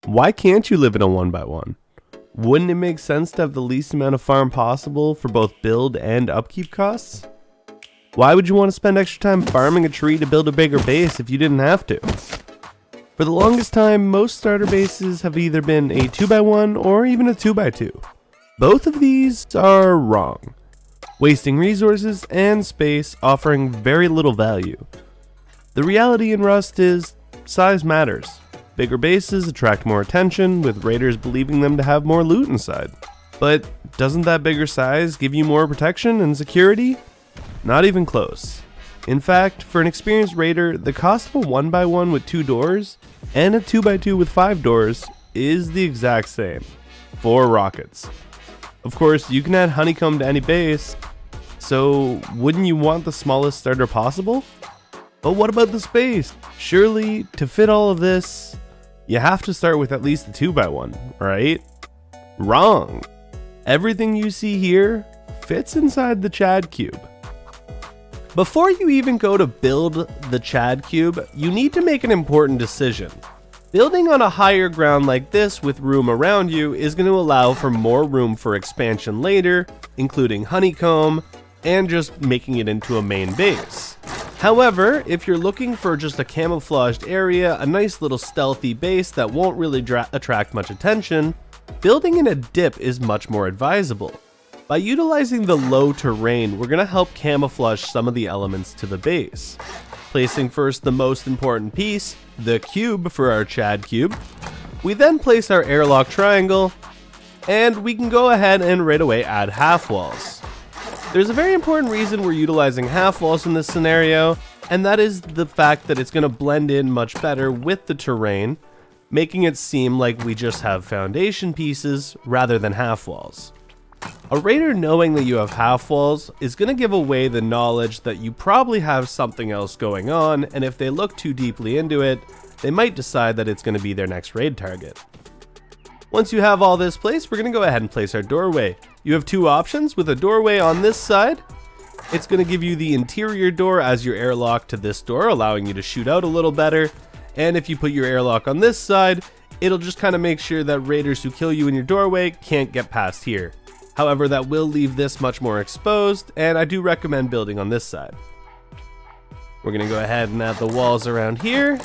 Why can't you live in a 1x1? Wouldn't it make sense to have the least amount of farm possible for both build and upkeep costs? Why would you want to spend extra time farming a tree to build a bigger base if you didn't have to? For the longest time, most starter bases have either been a 2x1 or even a 2x2. Both of these are wrong, wasting resources and space, offering very little value. The reality in Rust is size matters. Bigger bases attract more attention, with raiders believing them to have more loot inside. But doesn't that bigger size give you more protection and security? Not even close. In fact, for an experienced raider, the cost of a 1x1 with 2 doors and a 2x2 with 5 doors is the exact same. 4 rockets. Of course, you can add honeycomb to any base, so wouldn't you want the smallest starter possible? But what about the space? Surely, to fit all of this, you have to start with at least a 2x1, right? Wrong. Everything you see here fits inside the Chad cube. Before you even go to build the Chad cube, you need to make an important decision. Building on a higher ground like this with room around you is going to allow for more room for expansion later, including honeycomb, and just making it into a main base. However, if you're looking for just a camouflaged area, a nice little stealthy base that won't really attract much attention, building in a dip is much more advisable. By utilizing the low terrain, we're going to help camouflage some of the elements to the base. Placing first the most important piece, the cube for our Chad cube. We then place our airlock triangle, and we can go ahead and right away add half walls. There's a very important reason we're utilizing half walls in this scenario, and that is the fact that it's going to blend in much better with the terrain, making it seem like we just have foundation pieces rather than half walls. A raider knowing that you have half walls is going to give away the knowledge that you probably have something else going on, and if they look too deeply into it, they might decide that it's going to be their next raid target. Once you have all this placed, we're going to go ahead and place our doorway. You have 2 options. With a doorway on this side, it's going to give you the interior door as your airlock to this door, allowing you to shoot out a little better. And if you put your airlock on this side, it'll just kind of make sure that raiders who kill you in your doorway can't get past here. However, that will leave this much more exposed, and I do recommend building on this side. We're going to go ahead and add the walls around here,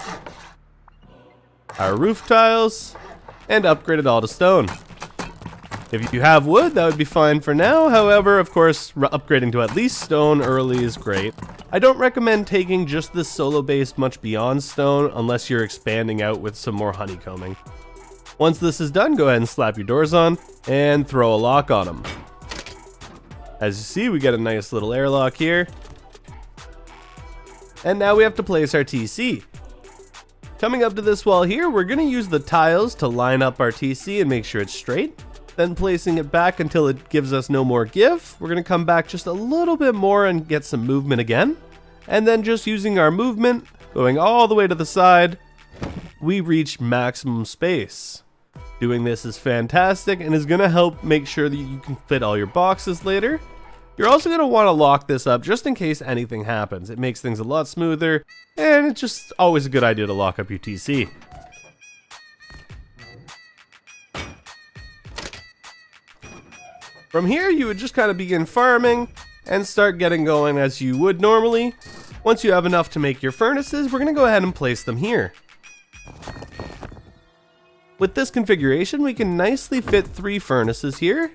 our roof tiles, and upgrade it all to stone. If you have wood, that would be fine for now. However, of course, upgrading to at least stone early is great. I don't recommend taking just this solo base much beyond stone unless you're expanding out with some more honeycombing. Once this is done, go ahead and slap your doors on and throw a lock on them. As you see, we get a nice little airlock here. And now we have to place our TC. Coming up to this wall here, we're going to use the tiles to line up our TC and make sure it's straight. Then placing it back until it gives us no more give. We're going to come back just a little bit more and get some movement again. And then just using our movement, going all the way to the side, we reach maximum space. Doing this is fantastic and is going to help make sure that you can fit all your boxes later. You're also going to want to lock this up just in case anything happens. It makes things a lot smoother, and it's just always a good idea to lock up your TC. From here, you would just kind of begin farming and start getting going as you would normally. Once you have enough to make your furnaces, we're going to go ahead and place them here. With this configuration, we can nicely fit 3 furnaces here.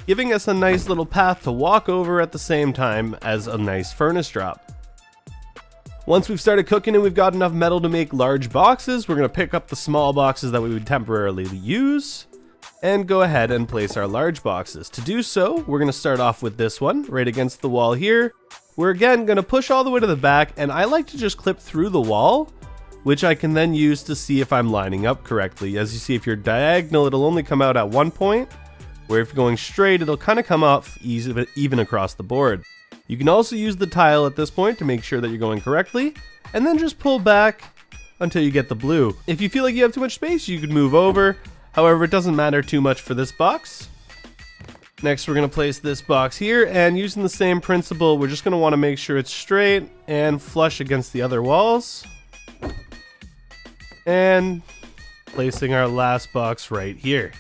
Giving us a nice little path to walk over at the same time as a nice furnace drop. Once we've started cooking and we've got enough metal to make large boxes, we're going to pick up the small boxes that we would temporarily use and go ahead and place our large boxes. To do so, we're going to start off with this one right against the wall here. We're again going to push all the way to the back, and I like to just clip through the wall, which I can then use to see if I'm lining up correctly. As you see, if you're diagonal, it'll only come out at one point, where if you're going straight, it'll kind of come off even across the board. You can also use the tile at this point to make sure that you're going correctly, and then just pull back until you get the blue. If you feel like you have too much space, you could move over. However, it doesn't matter too much for this box. Next, we're going to place this box here, and using the same principle, we're just going to want to make sure it's straight and flush against the other walls. And placing our last box right here.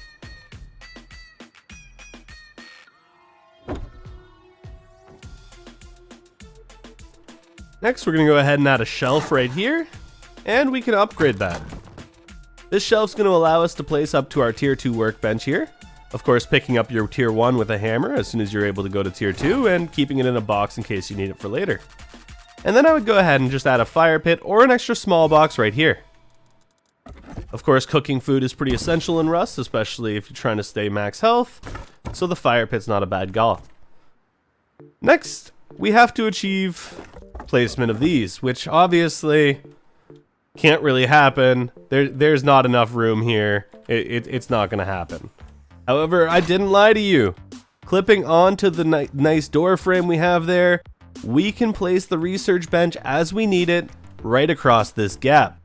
Next, we're going to go ahead and add a shelf right here, and we can upgrade that. This shelf's going to allow us to place up to our tier 2 workbench here. Of course, picking up your tier 1 with a hammer as soon as you're able to go to tier 2 and keeping it in a box in case you need it for later. And then I would go ahead and just add a fire pit or an extra small box right here. Of course, cooking food is pretty essential in Rust, especially if you're trying to stay max health, so the fire pit's not a bad call. Next, we have to achieve placement of these, which obviously can't really happen. There's not enough room here. It's not going to happen. However, I didn't lie to you. Clipping onto the nice door frame we have there, we can place the research bench as we need it right across this gap.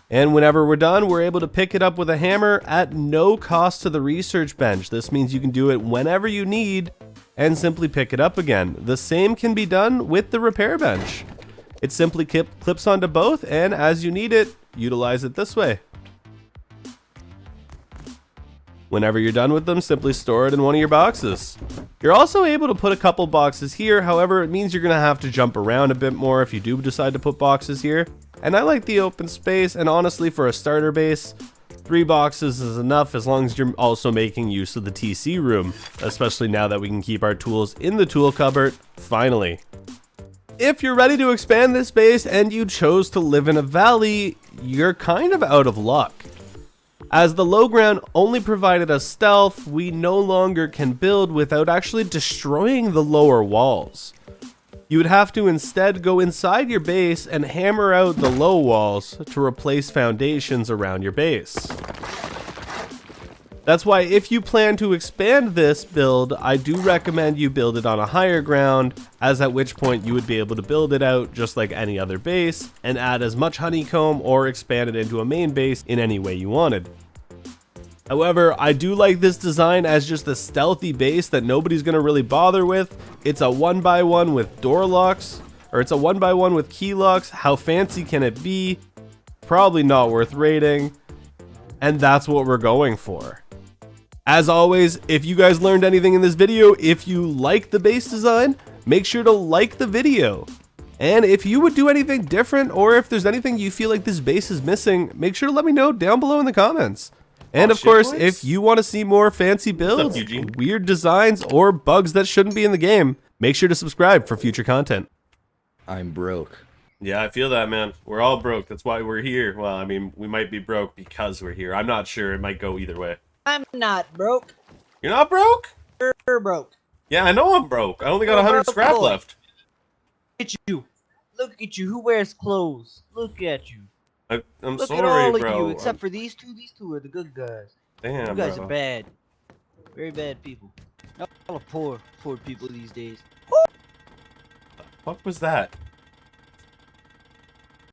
And whenever we're done, we're able to pick it up with a hammer at no cost to the research bench. This means you can do it whenever you need and simply pick it up again. The same can be done with the repair bench. It simply clips onto both, and as you need it, utilize it this way. Whenever you're done with them, simply store it in one of your boxes. You're also able to put a couple boxes here, however, it means you're going to have to jump around a bit more if you do decide to put boxes here. And I like the open space, and honestly, for a starter base, 3 boxes is enough as long as you're also making use of the TC room, especially now that we can keep our tools in the tool cupboard, finally. If you're ready to expand this base and you chose to live in a valley, you're kind of out of luck. As the low ground only provided us stealth, we no longer can build without actually destroying the lower walls. You would have to instead go inside your base and hammer out the low walls to replace foundations around your base. That's why if you plan to expand this build, I do recommend you build it on a higher ground, as at which point you would be able to build it out just like any other base and add as much honeycomb or expand it into a main base in any way you wanted. However, I do like this design as just a stealthy base that nobody's going to really bother with. It's a 1x1 with door locks, or it's a 1x1 with key locks. How fancy can it be? Probably not worth rating. And that's what we're going for. As always, if you guys learned anything in this video, if you like the base design, make sure to like the video. And if you would do anything different, or if there's anything you feel like this base is missing, make sure to let me know down below in the comments. And of course, if you want to see more fancy builds, weird designs, or bugs that shouldn't be in the game, make sure to subscribe for future content. I'm broke. Yeah, I feel that, man. We're all broke. That's why we're here. Well, I mean, we might be broke because we're here. I'm not sure. It might go either way. I'm not broke. You're not broke? You're broke. Yeah, I know I'm broke. I only got 100 scrap left. Look at you. Look at you. Who wears clothes? Look at you. I'm Look sorry, at all bro. of you, except for these two. These two are the good guys. Damn, you guys bro. are bad. Very bad people. Y'all are poor people these days. What was that?